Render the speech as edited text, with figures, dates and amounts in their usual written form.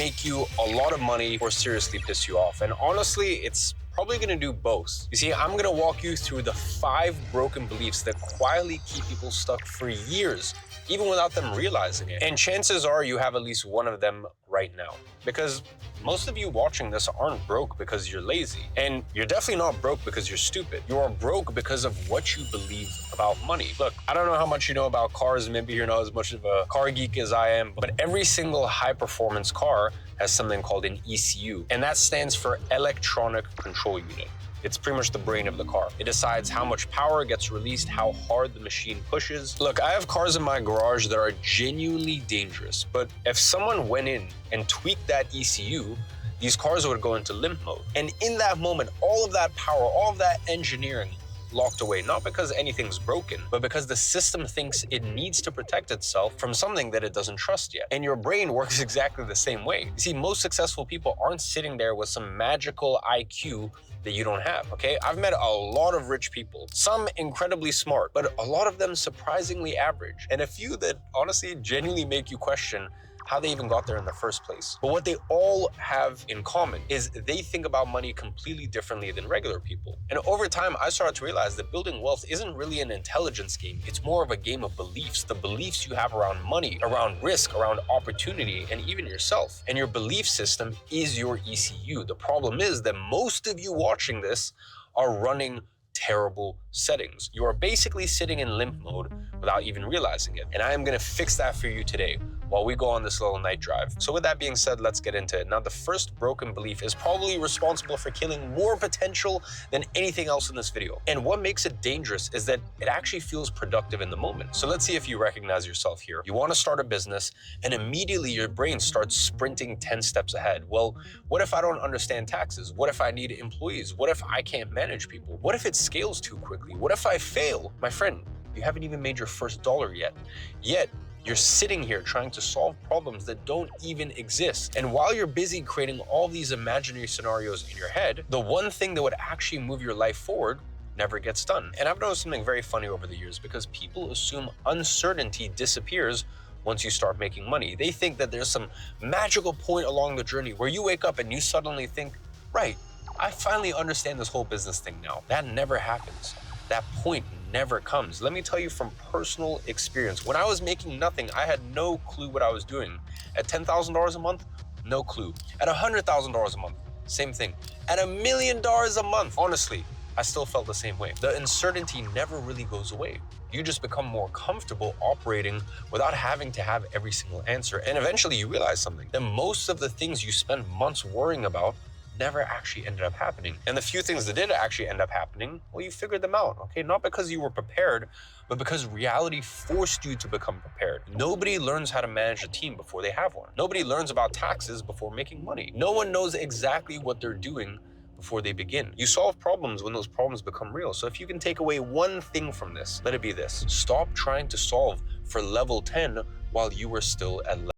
make you a lot of money or seriously piss you off. And honestly, it's probably gonna do both. You see, I'm gonna walk you through the 5 broken beliefs that quietly keep people stuck for years, even without them realizing it. And chances are you have at least one of them right now. Because most of you watching this aren't broke because you're lazy. And you're definitely not broke because you're stupid. You are broke because of what you believe about money. Look, I don't know how much you know about cars. Maybe you're not as much of a car geek as I am, but every single high-performance car has something called an ECU, and that stands for electronic control unit. It's pretty much the brain of the car. It decides how much power gets released, how hard the machine pushes. Look, I have cars in my garage that are genuinely dangerous, but if someone went in and tweaked that ECU, these cars would go into limp mode. And in that moment, all of that power, all of that engineering locked away, not because anything's broken, but because the system thinks it needs to protect itself from something that it doesn't trust yet. And your brain works exactly the same way. You see, most successful people aren't sitting there with some magical IQ that you don't have, okay? I've met a lot of rich people, some incredibly smart, but a lot of them surprisingly average, and a few that honestly genuinely make you question how they even got there in the first place. But what they all have in common is they think about money completely differently than regular people. And over time, I started to realize that building wealth isn't really an intelligence game. It's more of a game of beliefs. The beliefs you have around money, around risk, around opportunity, and even yourself. And your belief system is your ECU. The problem is that most of you watching this are running terrible settings. You are basically sitting in limp mode without even realizing it. And I am gonna fix that for you today while we go on this little night drive. So with that being said, let's get into it. Now, the first broken belief is probably responsible for killing more potential than anything else in this video. And what makes it dangerous is that it actually feels productive in the moment. So let's see if you recognize yourself here. You want to start a business and immediately your brain starts sprinting 10 steps ahead. Well, what if I don't understand taxes? What if I need employees? What if I can't manage people? What if it scales too quickly? What if I fail? My friend, you haven't even made your first dollar yet. Yet, you're sitting here trying to solve problems that don't even exist. And while you're busy creating all these imaginary scenarios in your head, the one thing that would actually move your life forward never gets done. And I've noticed something very funny over the years because people assume uncertainty disappears once you start making money. They think that there's some magical point along the journey where you wake up and you suddenly think, right, I finally understand this whole business thing now. That never happens. That point never comes. Let me tell you from personal experience. When I was making nothing, I had no clue what I was doing. At $10,000 a month, no clue. At $100,000 a month, same thing. At $1 million a month, honestly, I still felt the same way. The uncertainty never really goes away. You just become more comfortable operating without having to have every single answer. And eventually you realize something, that most of the things you spend months worrying about never actually ended up happening. And the few things that did actually end up happening, well, you figured them out, okay? Not because you were prepared, but because reality forced you to become prepared. Nobody learns how to manage a team before they have one. Nobody learns about taxes before making money. No one knows exactly what they're doing before they begin. You solve problems when those problems become real. So if you can take away one thing from this, let it be this. Stop trying to solve for level 10 while you were still at level